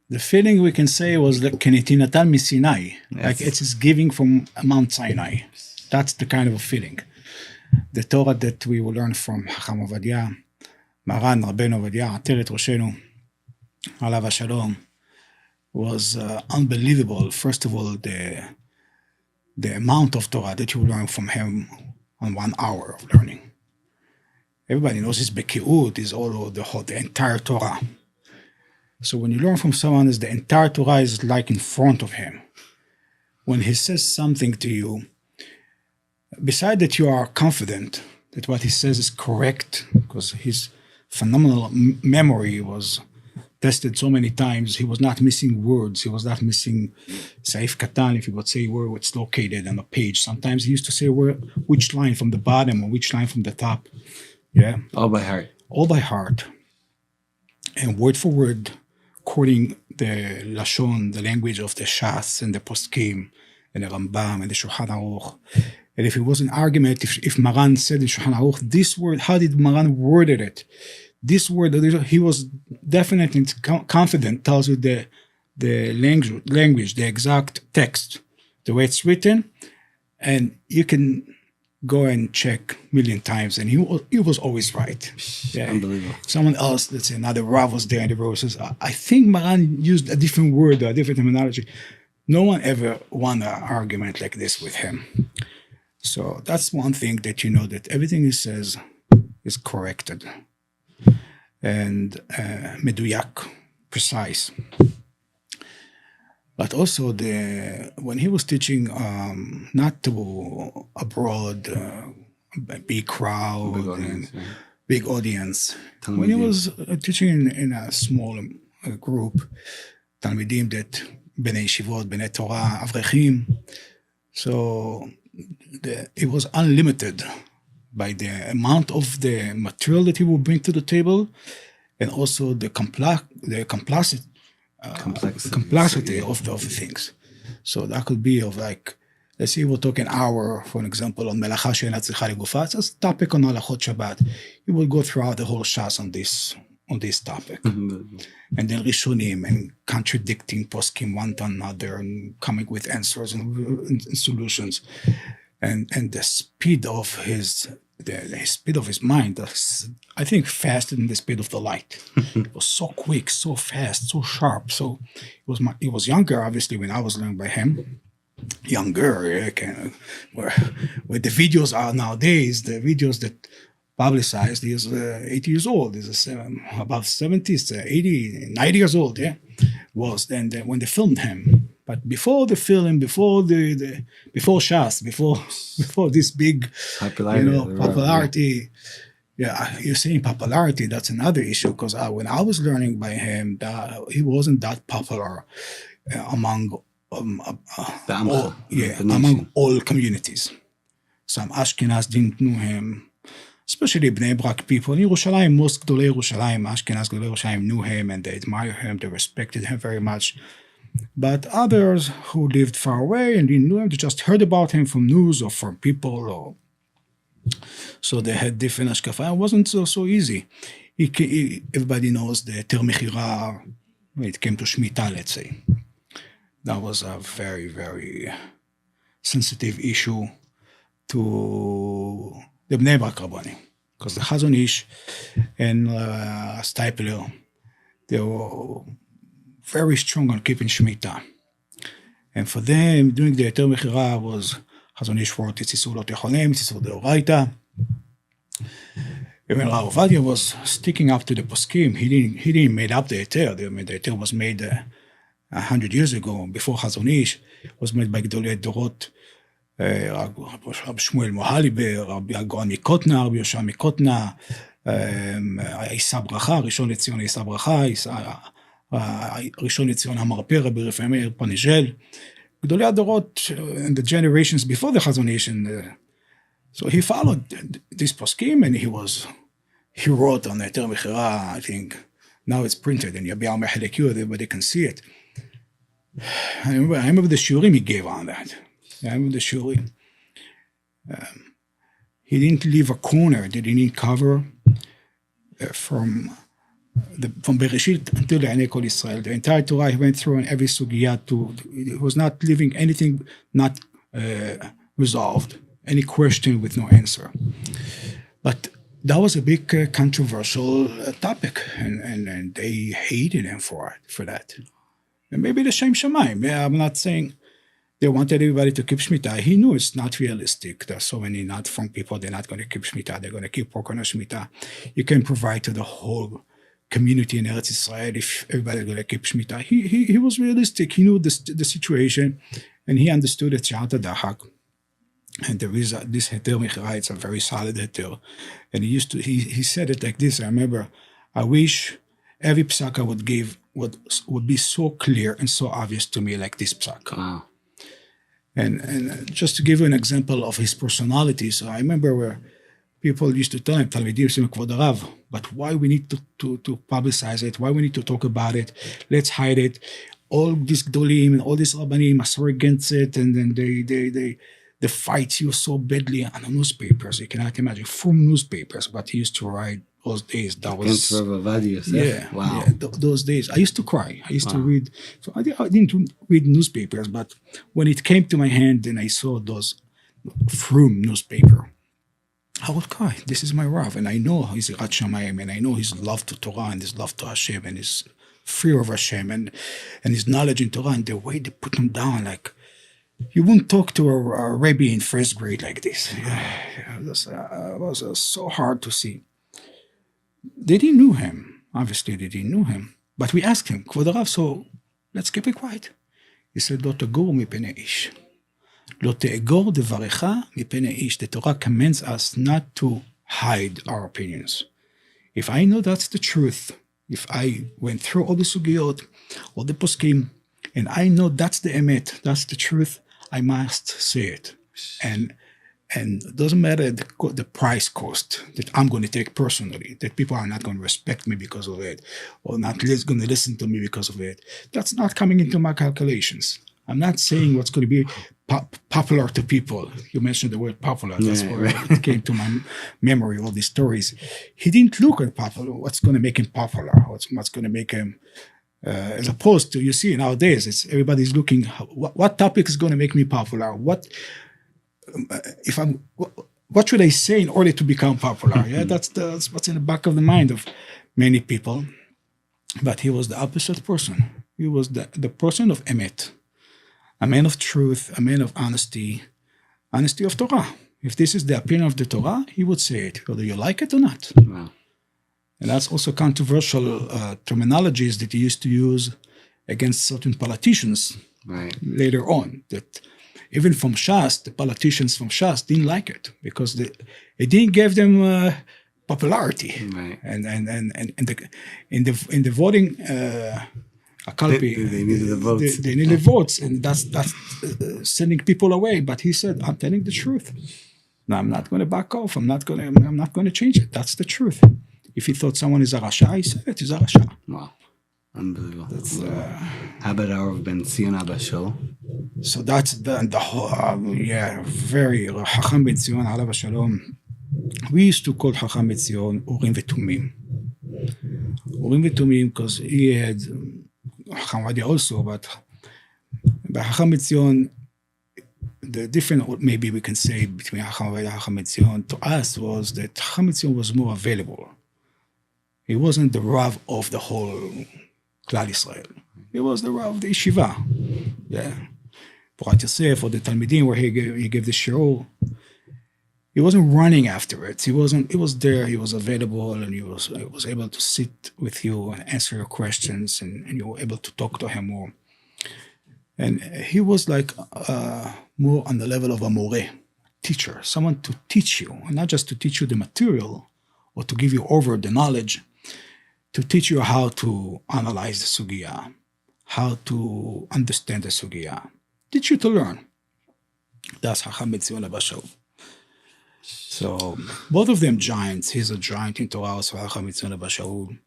The feeling we can say was like Kenitinatal Sinai, like it is giving from Mount Sinai. That's the kind of a feeling. The Torah that we will learn from Chacham Ovadiah, Maran Rabbeinu Ovadiah, Ateret Roshenu, Alav Shalom, was unbelievable. First of all, the amount of Torah that you learn from him on 1 hour of learning. Everybody knows his Beki'ut is all the entire Torah. So when you learn from someone, the entire Torah is like in front of him. When he says something to you, besides that you are confident that what he says is correct, because his phenomenal memory was tested so many times, he was not missing words, he was not missing Saif Katan, if he would say where it's located on a page. Sometimes he used to say which line from the bottom or which line from the top. Yeah. All by heart. All by heart. And word for word, quoting the Lashon, the language of the Shas and the Poskim and the Rambam and the Shulchan Aruch. And if it was an argument, if Maran said in Shulchan Aruch, this word, how did Maran worded it? This word, he was definitely confident, tells you the language, the exact text, the way it's written, and you can go and check a million times, and he was always right. Yeah. Unbelievable. Someone else, let's say another Rav was there, and the Rav says, I think Maran used a different word or a different terminology. No one ever won an argument like this with him. So that's one thing that you know, that everything he says is corrected and meduyak, precise. But also when he was teaching, not to abroad, a big crowd, big audience. When he was teaching in a small group, Talmidim that Bnei Yeshivot, Bnei Torah, Avrechim, so it was unlimited by the amount of the material that he would bring to the table, and also the complexity of the things. So that could be of like, let's say we'll talk an hour, for an example, on Melacha she'ena tzricha legufat. It's a topic on Halachot Shabbat. He will go throughout the whole Shas on this topic. And then Rishonim and contradicting poskim one to another and coming with answers and solutions. And the speed of his mind, I think faster than the speed of the light. It was so quick, so fast, so sharp. So he was younger, obviously, when I was learning by him. Younger, where the videos are nowadays, the videos that publicized, he is 80 years old. He's about 70s, 80, 90 years old, yeah, was then when they filmed him. But before the film, before Shas, before this big popularity, yeah, you're saying popularity, that's another issue, because when I was learning by him, he wasn't that popular among among all communities. Some Ashkenaz didn't know him, especially Bnei Brak people. In Yerushalayim, most Gdolei Yerushalayim, Ashkenaz Gdolei Yerushalayim knew him and they admired him, they respected him very much. But others who lived far away and didn't know him, they just heard about him from news or from people, so they had different ashkafa. It wasn't so easy. Everybody knows the Ter Mechira when it came to Shemitah, let's say. That was a very, very sensitive issue to the Bnei Brak Rabbani, because the Chazon Ish and Stipler, they were very strong on keeping Shemitah. And for them, doing the Ter Mechira was Chazon Ish for Tzitzur Lo Techolem, Tzitzur Deoraita. Even Rabbi Ovadiah was sticking up to the poskim. He didn't make up the Eter. The Eter was made 100 years ago, before Chazon Ish. It was made by Gdolei Dorot, Rabbi Shmuel Mohaliber, Rabbi Agron Mikotna, Rabbi Yosha Mikotna, Isa Bracha, Rishon LeZion Isa Bracha, Rishon LeZion HaMarpeh, Rabbi Rafael Meir Panigel, Gdolei Dorot, and the generations before the Chazon Ish. So he followed this poskim, and he wrote on the Ter Mechira. I think now it's printed in Yabiar Mechelek, everybody can see it. I remember the shiurim he gave on that. I remember the shiurim. He didn't leave a corner that he didn't cover from from Bereshit until Einei Kol Yisrael. The entire Torah he went through, and every sugya he was not leaving anything not resolved, any question with no answer. But that was a big controversial topic, and they hated him for that. And maybe the Shem Shamayim. I'm not saying they wanted everybody to keep Shemitah. He knew it's not realistic. There's so many not from people, they're not going to keep Shemitah. They're going to keep working on Shemitah. You can provide to the whole community in Eretz Israel if everybody's going to keep Shemitah. He was realistic. He knew the situation, and he understood it. And there is this heter mechira. It's a very solid heter. And he said it like this. I remember, I wish every psak I would give would be so clear and so obvious to me like this psak. Wow. And just to give you an example of his personality, so I remember where people used to tell him, Talmidim saying, Kvod Harav, but why we need to publicize it? Why we need to talk about it? Let's hide it. All these Gdolim and all these Rabbanim are so against it, and then they fight you so badly on the newspapers. You cannot imagine, from newspapers, but he used to write those days. That was against Rabbi Yosef. Yeah, wow. Yeah, those days. I used to cry. I used to read. So I didn't read newspapers, but when it came to my hand and I saw those from newspaper, I would cry. This is my Rav, and I know his Yirat Shamayim, and I know his love to Torah and his love to Hashem and his fear of Hashem and his knowledge in Torah, and the way they put him down, like you wouldn't talk to a Rabbi in first grade like this. It was so hard to see. They didn't know him. Obviously, they didn't know him. But we asked him, Kvod Harav, so let's keep it quiet. He said, Lo tagor mipnei ish. Lo te'egor devarecha mipnei ish. The Torah commands us not to hide our opinions. If I know that's the truth, if I went through all the sugiyot, all the poskim, and I know that's the emet, that's the truth, I must say it. And it doesn't matter the price cost that I'm going to take personally, that people are not going to respect me because of it, or not going to listen to me because of it. That's not coming into my calculations. I'm not saying what's going to be popular to people. You mentioned the word popular. That's where it came to my memory, all these stories. He didn't look at popular. What's going to make him popular? What's going to make him... as opposed to, you see, nowadays, it's everybody's looking, what topic is going to make me popular? What should I say in order to become popular? Yeah, that's what's in the back of the mind of many people. But he was the opposite person. He was the person of emet, a man of truth, a man of honesty of Torah. If this is the opinion of the Torah, he would say it, whether you like it or not. Wow. And that's also controversial terminologies that he used to use against certain politicians later on. That even from Shas, the politicians from Shas didn't like it because it didn't give them popularity. Right. And in the voting, they needed the votes. They needed votes, and that's sending people away. But he said, "I'm telling the truth. No, I'm not going to back off. I'm not going to change it. That's the truth." If he thought someone is a Rasha, he said it is a Rasha. Wow. Unbelievable. That's, how about our Ben Tzion Abba Shaul? So that's the whole, very Chacham Ben Tzion, Alav Shalom. We used to call Chacham Ben Tzion Urim V'Tumim. Urim V'Tumim because he had Chacham Ovadiah also, but Chacham Ben Tzion, the difference maybe we can say between Chacham Ovadiah and Chacham Ben Tzion to us was that Chacham Ben Tzion was more available. He wasn't the Rav of the whole Klal Israel. He was the Rav of the Yeshiva. Yeah. Porat Yosef or the Talmidim where he gave the Shaul. He wasn't running after it. He was there, he was available, and he was able to sit with you and answer your questions, and you were able to talk to him more. And he was like more on the level of a moreh, teacher, someone to teach you, and not just to teach you the material or to give you over the knowledge, to teach you how to analyze the sugya, how to understand the sugya, teach you to learn. That's Chacham Ben Tzion Abba Shaul. So both of them giants. He's a giant in Torah, so Chacham Ben Tzion Abba Shaul.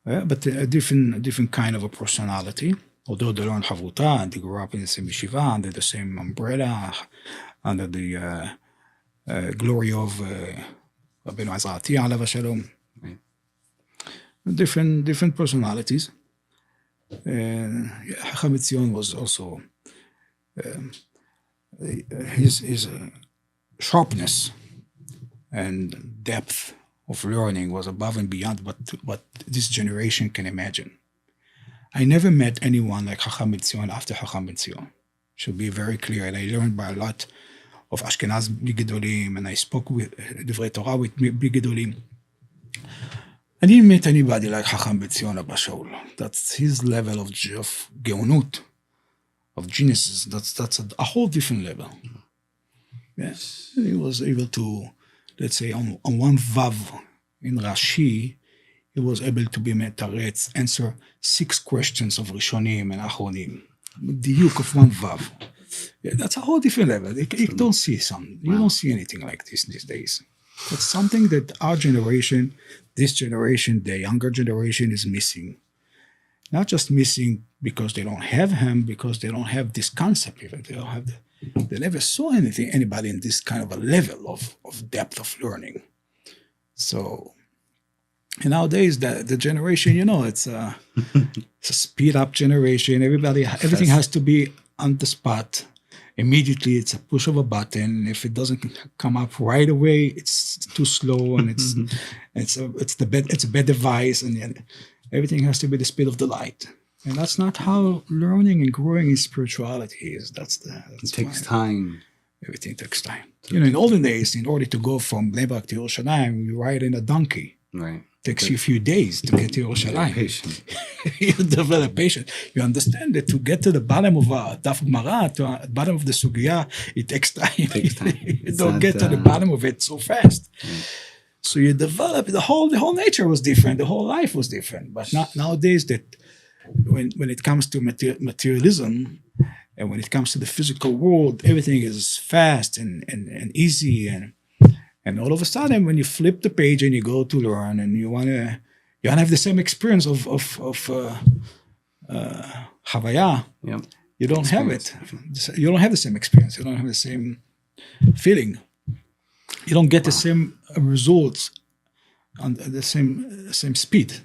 But a different kind of a personality. Although they learned Havruta and they grew up in the same yeshiva, under the same umbrella, under the glory of Rabbeinu Azratia, Alav Shalom. different personalities. And Chacham Tzion was also his sharpness and depth of learning was above and beyond what this generation can imagine. I never met anyone like Chacham Tzion after Chacham Tzion. Should be very clear. And I learned by a lot of Ashkenaz Bli Gedolim, and I spoke with Divrei Torah with Bli Gedolim. I didn't meet anybody like Chacham Tzion Abba Shaul. That's his level of geonut, of geniuses. That's a whole different level. Yes, he was able to, let's say, on one vav in Rashi, he was able to be metaretz, answer 6 questions of Rishonim and Achronim, the diuk of one vav. Yeah, that's a whole different level. You don't see you don't see anything like this these days. That's something that our generation, this generation, the younger generation is missing. Not just missing because they don't have him, because they don't have this concept even. They never saw anybody in this kind of a level of depth of learning. So, and nowadays the generation, it's a speed up generation. Everything has to be on the spot. Immediately, it's a push of a button. If it doesn't come up right away, it's too slow, and it's a bad device, and everything has to be the speed of the light. And that's not how learning and growing in spirituality is. It takes time. Everything takes time. In olden days, in order to go from Bnei Brak to Yerushalayim, you ride in a donkey. Right. Takes you a few days to get to Yerushalayim. Patient. You develop patience. You understand that to get to the bottom of Daf Gemara, to the bottom of the Sugya, it takes time. You don't get to the bottom of it so fast. So you develop, the whole nature was different, the whole life was different. But nowadays, that when it comes to materialism, and when it comes to the physical world, everything is fast and easy, and all of a sudden, when you flip the page and you go to learn, and you wanna have the same experience of Havaya, you don't have it. You don't have the same experience. You don't have the same feeling. You don't get the same results on the same speed.